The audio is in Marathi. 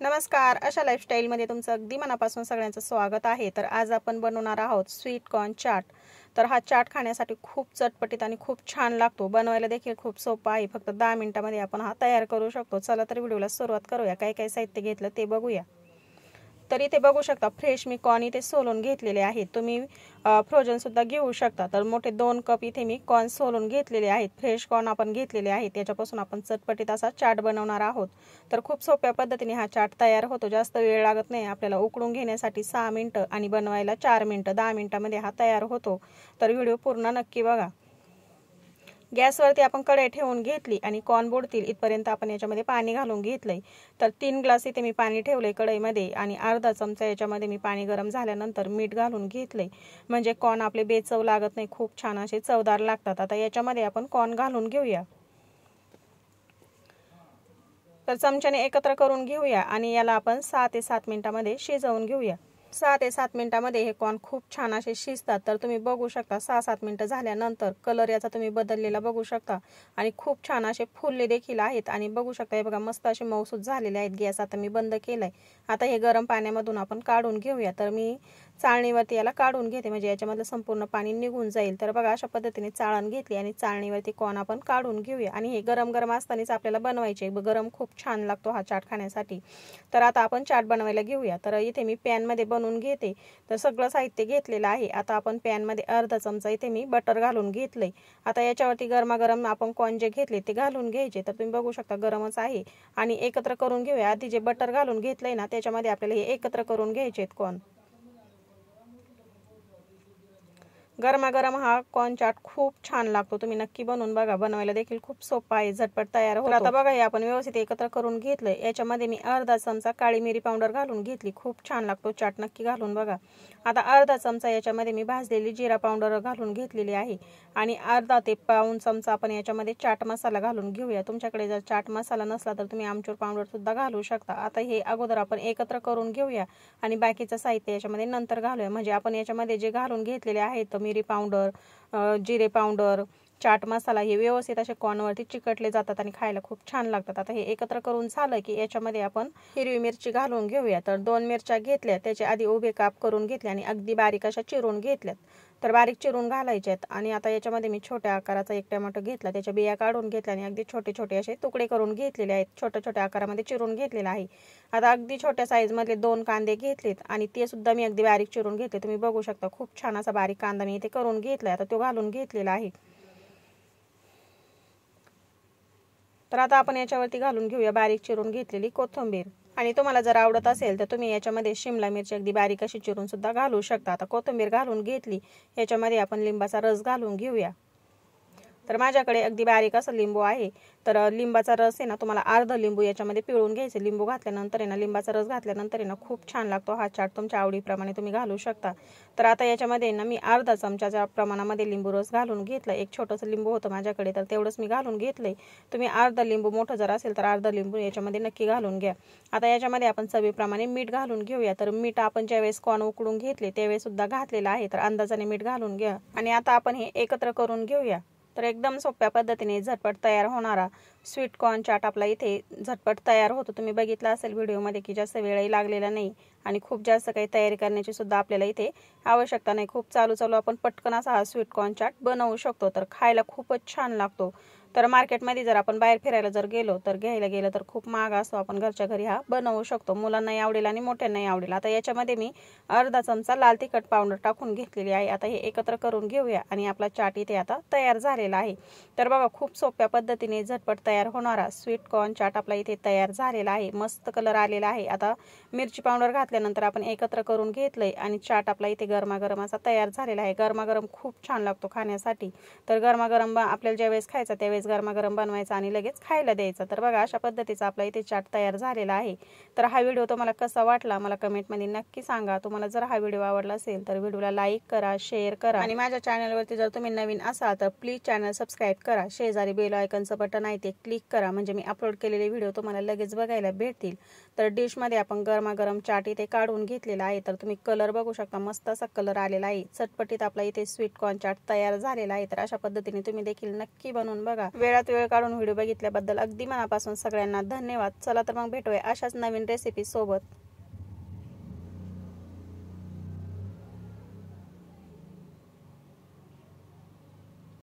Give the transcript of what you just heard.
नमस्कार, अशा लाईफस्टाईलमध्ये तुमचं अगदी मनापासून सगळ्यांचं स्वागत आहे। तर आज आपण बनवणार आहोत स्वीट कॉर्न चाट। तर हा चाट खाण्यासाठी खूप चटपटीत आणि खूप छान लागतो। बनवायला देखील खूप सोपा आहे। फक्त 10 मिनिटांमध्ये आपण हा तयार करू शकतो। चला तर व्हिडिओला सुरुवात करूया। काय काय साहित्य घेतलं ते बघूया। तर इथे बघू शकता फ्रेश मी कॉर्न इथे सोलून घेतलेले आहेत। तुम्ही फ्रोजन सुद्धा घेऊ शकता। तर मोठे 2 कप इथे मी कॉर्न सोलून घेतलेले आहेत। फ्रेश कॉर्न आपण घेतलेले आहेत। त्याच्यापासून आपण चटपटीत असा चाट बनवणार आहोत। तर खूप सोप्या पद्धतीने हा चाट तयार होतो। जास्त वेळ लागत नाही। आपल्याला उकळून घेण्यासाठी 6 मिनिटं आणि बनवायला 4 मिनिटं। 10 मिनिटांमध्ये हा तयार होतो। तर व्हिडिओ पूर्ण नक्की बघा। गॅसवरती आपण कढई ठेवून घेतली आणि कॉर्न बुडतील इथपर्यंत आपण याच्यामध्ये पाणी घालून घेतलंय। तर 3 ग्लास इथे मी पाणी ठेवलंय कढईमध्ये आणि अर्धा चमचा याच्यामध्ये मी पाणी गरम झाल्यानंतर मीठ घालून घेतलंय। म्हणजे कॉर्न आपले बेचव लागत नाही, खूप छान असे चवदार लागतात। आता याच्यामध्ये आपण कॉर्न घालून घेऊया। तर चमच्याने एकत्र करून घेऊया आणि याला आपण 6 ते 7 मिनिटांमध्ये शिजवून घेऊया। 6 ते 7 मिनिटांमध्ये हे कॉर्न खूप छान असे शिजतात। तर तुम्ही बघू शकता 6-7 मिनिटं झाल्यानंतर कलर याचा तुम्ही बदललेला बघू शकता आणि खूप छान असे फुलले देखील आहेत आणि बघू शकता हे बघा मस्त असे मऊसूत झालेले आहेत। गॅस आता मी बंद केलाय। आता हे गरम पाण्यामधून आपण काढून घेऊया। तर मी चाळणीवरती याला काढून घेते, म्हणजे याच्यामधलं संपूर्ण पाणी निघून जाईल। तर बघा अशा पद्धतीने चाळण घेतली आणि चाळणीवरती कॉर्न आपण काढून घेऊया आणि हे गरम गरम असतानाच आपल्याला बनवायचे। गरम खूप छान लागतो हा चाट खाण्यासाठी। तर आता आपण चाट बनवायला घेऊया। तर इथे मी पॅन मध्ये बनवून घेते। तर सगळं साहित्य घेतलेलं आहे। आता आपण पॅन मध्ये अर्धा चमचा इथे मी बटर घालून घेतलंय। आता याच्यावरती गरमागरम आपण कॉर्न जे घेतले ते घालून घ्यायचे। तर तुम्ही बघू शकता गरमच आहे आणि एकत्र करून घेऊया। आधी जे बटर घालून घेतलंय ना त्याच्यामध्ये आपल्याला हे एकत्र करून घ्यायचे कॉर्न। गरमागरम हा कॉर्न चाट खूप छान लागतो। तुम्ही नक्की बनवून बघा। बनवायला देखील खूप सोपा आहे, झटपट तयार होतो। आता बघा हे आपण व्यवस्थित एकत्र करून घेतलंय। याच्यामध्ये मी अर्धा चमचा काळी मिरी पावडर घालून घेतली। खूप छान लागतो चाट, नक्की घालून बघा। आता अर्धा चमचा याच्यामध्ये मी भाजलेली जिरा पावडर घालून घेतलेली आहे आणि अर्धा ते पाऊण चमचा आपण याच्यामध्ये चाट मसाला घालून घेऊया। तुमच्याकडे जर चाट मसाला नसला तर तुम्ही आमचूर पावडर सुद्धा घालू शकता। आता हे अगोदर आपण एकत्र करून घेऊया आणि बाकीचं साहित्य याच्यामध्ये नंतर घालूया। म्हणजे आपण याच्यामध्ये जे घालून घेतलेले आहेत मिरी पावडर, जिरे पावडर, चाट मसाला हे व्यवस्थित असे कॉर्नवरती चिकटले जातात आणि खायला खूप छान लागतात। आता हे एकत्र करून झालं की याच्यामध्ये आपण हिरवी मिरची घालून घेऊया। तर 2 मिरच्या घेतल्या, त्याचे आधी उभे काप करून घेतले आणि अगदी बारीक अशा चिरून घेतल्यात। तर बारीक चिरून घालायच्यात आणि आता याच्यामध्ये मी छोट्या आकाराचा 1 टोमॅटो घेतला, त्याच्या बिया काढून घेतल्या आणि अगदी छोटे छोटे असे तुकडे करून घेतलेले आहेत। छोट्या छोट्या आकारामध्ये चिरून घेतलेला आहे। आता अगदी छोट्या साईज मधले 2 कांदे घेतलेत आणि ते सुद्धा मी अगदी बारीक चिरून घेतले। तुम्ही बघू शकता खूप छान असा बारीक कांदा मी इथे करून घेतलाय। आता तो घालून घेतलेला आहे। तर आता आपण याच्यावरती घालून घेऊया बारीक चिरून घेतलेली कोथिंबीर आणि तुम्हाला जर आवडत असेल तर तुम्ही याच्यामध्ये शिमला मिरची अगदी बारीक अशी चिरून सुद्धा घालू शकता। आता कोथिंबीर घालून घेतली, याच्यामध्ये आपण लिंबाचा रस घालून घेऊया। तर माझ्याकडे अगदी बारीक असं लिंबू आहे। तर लिंबाचा रस आहे ना, तुम्हाला अर्धा लिंबू याच्यामध्ये पिळून घ्यायचे। लिंबू घातल्यानंतर आहे ना, लिंबाचा रस घातल्यानंतर आहे ना खूप छान लागतो हा चाट। तुमच्या आवडीप्रमाणे तुम्ही घालू शकता। तर आता याच्यामध्ये ना मी अर्धा चमचाच्या प्रमाणामध्ये लिंबू रस घालून घेतला। एक छोटंसं लिंबू होतं माझ्याकडे तर तेवढंच मी घालून घेतलंय। तुम्ही अर्धा लिंबू मोठं जर असेल तर अर्धा लिंबू याच्यामध्ये नक्की घालून घ्या। आता याच्यामध्ये आपण चवीप्रमाणे मीठ घालून घेऊया। तर मीठ आपण ज्यावेळेस कॉर्न उकडून घेतले त्यावेळेस सुद्धा घातलेलं आहे। तर अंदाजाने मीठ घालून घ्या आणि आता आपण हे एकत्र करून घेऊया। तर एकदम सोप्या पद्धतीने झटपट तयार होणारा स्वीट कॉर्न चाट आपला इथे झटपट तयार होतो। तुम्ही बघितलं असेल व्हिडिओमध्ये की जास्त वेळही लागलेला नाही आणि खूप जास्त काही तयारी करण्याची सुद्धा आपल्याला इथे आवश्यकता नाही। खूप चालू आपण पटकन असा हा स्वीट कॉर्न चाट बनवू शकतो। तर खायला खूपच छान लागतो। तर मार्केटमध्ये जर आपण बाहेर फिरायला जर गेलो तर घ्यायला गेलं तर खूप महाग असतो। आपण घरच्या घरी हा बनवू शकतो। मुलांनाही आवडेल आणि मोठ्यांनाही आवडेल। आता याच्यामध्ये मी अर्धा चमचा लाल तिखट पावडर टाकून घेतलेली आहे। आता हे एकत्र करून घेऊया आणि आपला चाट इथे आता तयार झालेला आहे। तर बघा खूप सोप्या पद्धतीने झटपट तयार होणारा स्वीट कॉर्न चाट आपला इथे तयार झालेला आहे। मस्त कलर आलेला आहे। आता मिरची पावडर घातल्यानंतर आपण एकत्र करून घेतलंय आणि चाट आपला इथे गरमागरम असा तयार झालेला आहे। गरमागरम खूप छान लागतो खाण्यासाठी। तर गरमागरम आपल्याला ज्यावेळेस खायचा त्यावेळेस गरमागरम बनवायचा आणि लगेच खायला द्यायचा। तर बघा अशा पद्धतीचा आपला इथे चाट तयार झालेला आहे। तर हा व्हिडिओ तुम्हाला कसा वाटला मला कमेंटमध्ये नक्की सांगा। तुम्हाला जर हा व्हिडिओ आवडला असेल तर व्हिडिओला लाईक करा, शेअर करा आणि माझ्या चॅनलवरती जर तुम्ही नवीन असाल तर प्लीज चॅनल सबस्क्राईब करा। शेजारी बेल आयकॉनचं बटन आहे ते क्लिक करा, म्हणजे मी अपलोड केलेले व्हिडिओ तुम्हाला लगेच बघायला भेटतील। तर डिशमध्ये आपण गरमागरम चाट इथे काढून घेतलेला आहे. तर तुम्ही कलर बघू शकता, मस्त असा कलर आलेला आहे. चटपटीत आपला इथे स्वीट कॉर्न चाट तयार झालेला आहे. तर अशा पद्धतीने तुम्ही देखील नक्की बनवून बघा. वेळात वेळ काढून व्हिडिओ बघितल्याबद्दल अगदी मनापासून सगळ्यांना धन्यवाद. चला तर मग भेटूया अशाच नवीन रेसिपी सोबत.